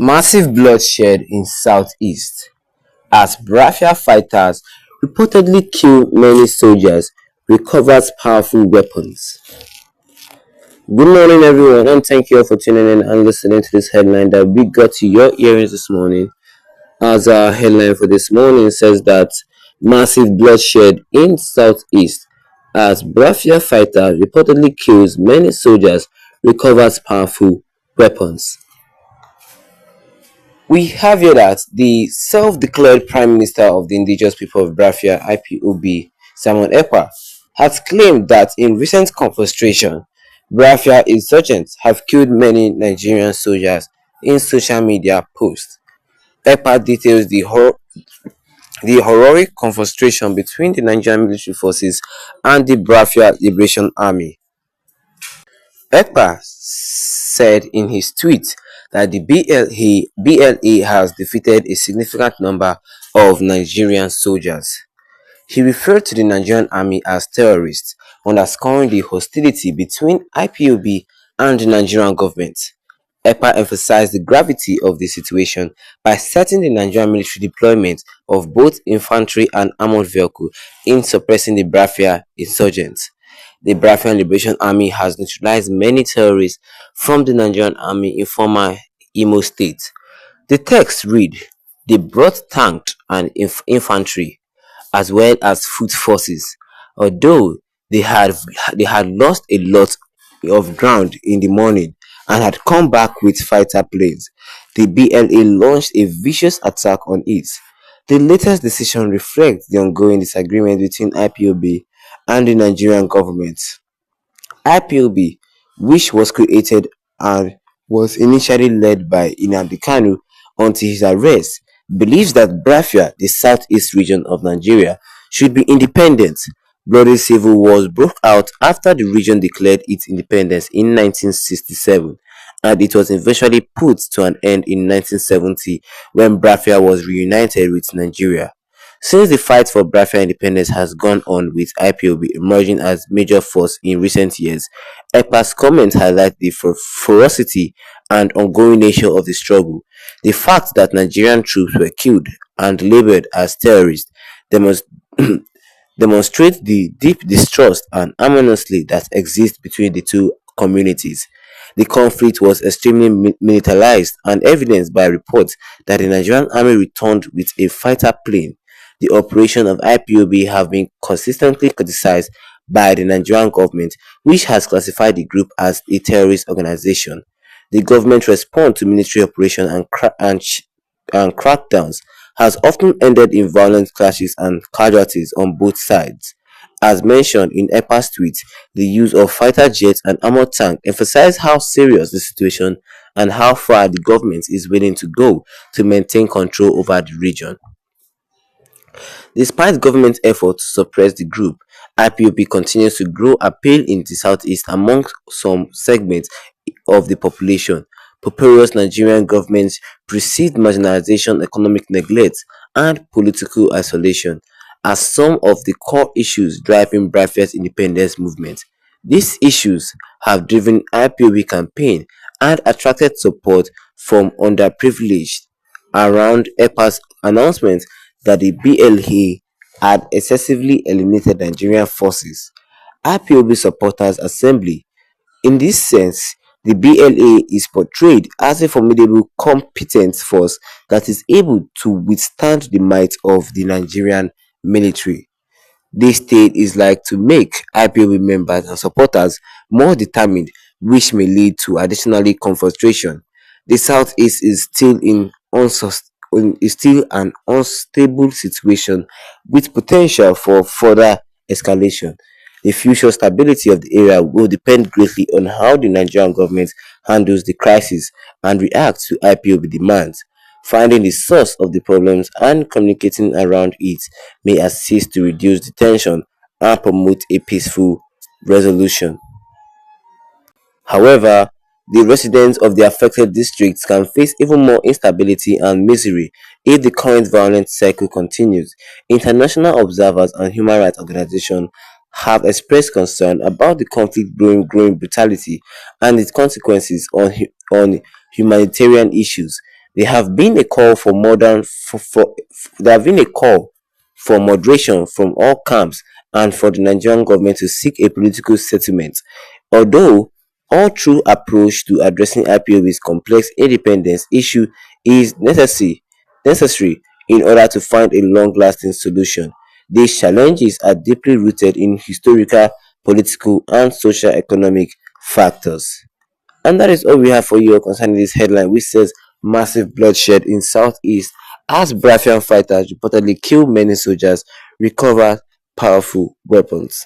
Massive bloodshed in southeast as Biafra fighters reportedly kill many soldiers, recovers powerful weapons. Good morning, everyone, and thank you all for tuning in and listening to this headline that we got to your ears this morning. As our headline for this morning says that massive bloodshed in southeast as Biafra fighter reportedly kills many soldiers, recovers powerful weapons. We have here that the self-declared Prime Minister of the Indigenous People of Biafra (IPOB), Simon Epka, has claimed that in recent confrontation, Biafra insurgents have killed many Nigerian soldiers in social media posts. Epka details the horrific confrontation between the Nigerian military forces and the Biafra Liberation Army. Epka said in his tweet that the BLA has defeated a significant number of Nigerian soldiers. He referred to the Nigerian army as terrorists, underscoring the hostility between IPOB and the Nigerian government. Epka emphasized the gravity of the situation by citing the Nigerian military deployment of both infantry and armored vehicles in suppressing the Biafra insurgents. The Biafran Liberation Army has neutralized many terrorists from the Nigerian army in former Imo State. The text read, "They brought tanks and infantry, as well as foot forces, although they had lost a lot of ground in the morning and had come back with fighter planes. The BLA launched a vicious attack on it. The latest decision reflects the ongoing disagreement between IPOB and the Nigerian government. IPOB, which was created and was initially led by Nnamdi Kanu until his arrest, believes that Biafra, the southeast region of Nigeria, should be independent. Bloody civil wars broke out after the region declared its independence in 1967, and it was eventually put to an end in 1970 when Biafra was reunited with Nigeria. Since the fight for Biafra independence has gone on with IPOB emerging as major force in recent years, Epka's comments highlight the ferocity and ongoing nature of the struggle. The fact that Nigerian troops were killed and labeled as terrorists demonstrates demonstrate the deep distrust and animosity that exists between the two communities. The conflict was extremely militarized and evidenced by reports that the Nigerian army returned with a fighter plane. The operation of IPOB have been consistently criticized by the Nigerian government, which has classified the group as a terrorist organization. The government response to military operations and crackdowns has often ended in violent clashes and casualties on both sides. As mentioned in Epka's tweet, the use of fighter jets and armored tanks emphasized how serious the situation and how far the government is willing to go to maintain control over the region. Despite government efforts to suppress the group, IPOB continues to grow appeal in the southeast among some segments of the population. Purported Nigerian governments perceived marginalization, economic neglect, and political isolation as some of the core issues driving Biafra's independence movement. These issues have driven IPOB campaign and attracted support from underprivileged around Epka's announcement that the BLA had excessively eliminated Nigerian forces. IPOB supporters assembly. In this sense, the BLA is portrayed as a formidable, competent force that is able to withstand the might of the Nigerian military. This state is like to make IPOB members and supporters more determined, which may lead to additionally confrontation. The southeast is still an unstable situation with potential for further escalation. The future stability of the area will depend greatly on how the Nigerian government handles the crisis and reacts to IPOB demands. Finding the source of the problems and communicating around it may assist to reduce the tension and promote a peaceful resolution. However, the residents of the affected districts can face even more instability and misery if the current violent cycle continues. International observers and human rights organizations have expressed concern about the conflict growing brutality and its consequences on humanitarian issues. There have been a call for there have been a call for moderation from all camps and for the Nigerian government to seek a political settlement. Although all true approach to addressing IPOB's complex independence issue is necessary in order to find a long-lasting solution. These challenges are deeply rooted in historical, political, and social-economic factors. And that is all we have for you concerning this headline, which says massive bloodshed in southeast as Biafran fighters reportedly kill many soldiers, recover powerful weapons.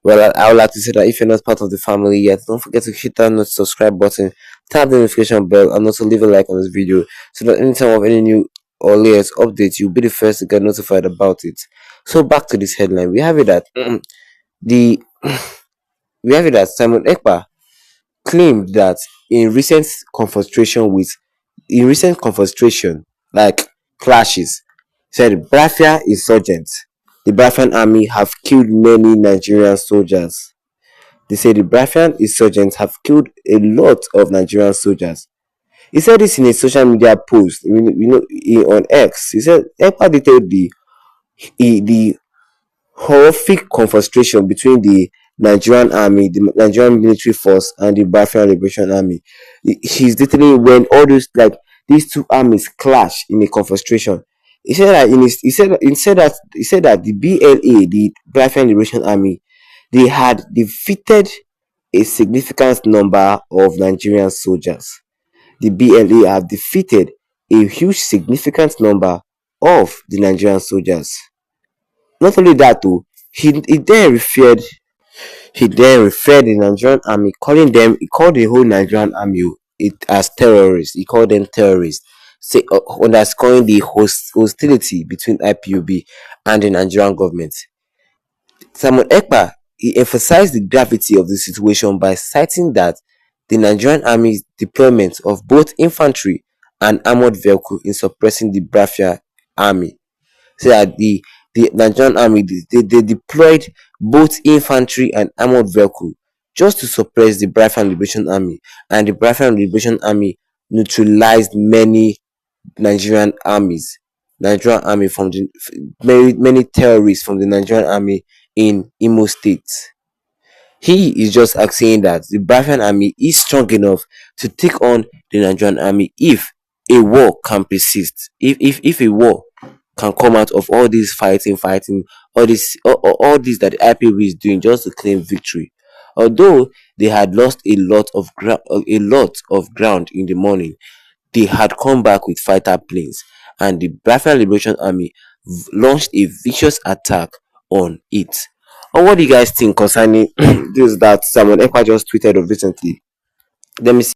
Well, I would like to say that if you're not part of the family yet, don't forget to hit that subscribe button, tap the notification bell, and also leave a like on this video so that anytime of any new or latest updates, you'll be the first to get notified about it. So back to this headline, we have it that the we have it that Simon Ekpa claimed that in recent confrontation like clashes, said Biafra insurgents, the Biafran army have killed many Nigerian soldiers. They say the Biafran insurgents have killed a lot of Nigerian soldiers. He said this in a social media post, on X. He said Epka detailed the horrific confrontation between the Nigerian army, the Nigerian military force, and the Biafran Liberation Army. He's detailing when all those like these two armies clash in a confrontation. He said that he said that the BLA, the Biafran Liberation Army, they had defeated a significant number of Nigerian soldiers. The BLA have defeated a huge significant number of the Nigerian soldiers. Not only that, though, he then referred the Nigerian army, he called the whole Nigerian army it as terrorists. He called them terrorists, underscoring the hostility between IPOB and the Nigerian government. Simon Ekpa he emphasized the gravity of the situation by citing that the Nigerian army's deployment of both infantry and armored vehicle in suppressing the Biafra army. So that the Nigerian army they deployed both infantry and armored vehicle just to suppress the Biafran Liberation Army, and the Biafran Liberation Army neutralized Nigerian army from the many terrorists from the Nigerian army in Imo State. He is just saying that the Biafran army is strong enough to take on the Nigerian army if a war can persist. If a war can come out of all this fighting, all this that the IPB is doing just to claim victory. Although they had lost a lot of ground in the morning, they had come back with fighter planes, and the Biafran Liberation Army launched a vicious attack on it. And what do you guys think concerning this that Simon Ekpa just tweeted of recently? Let me see.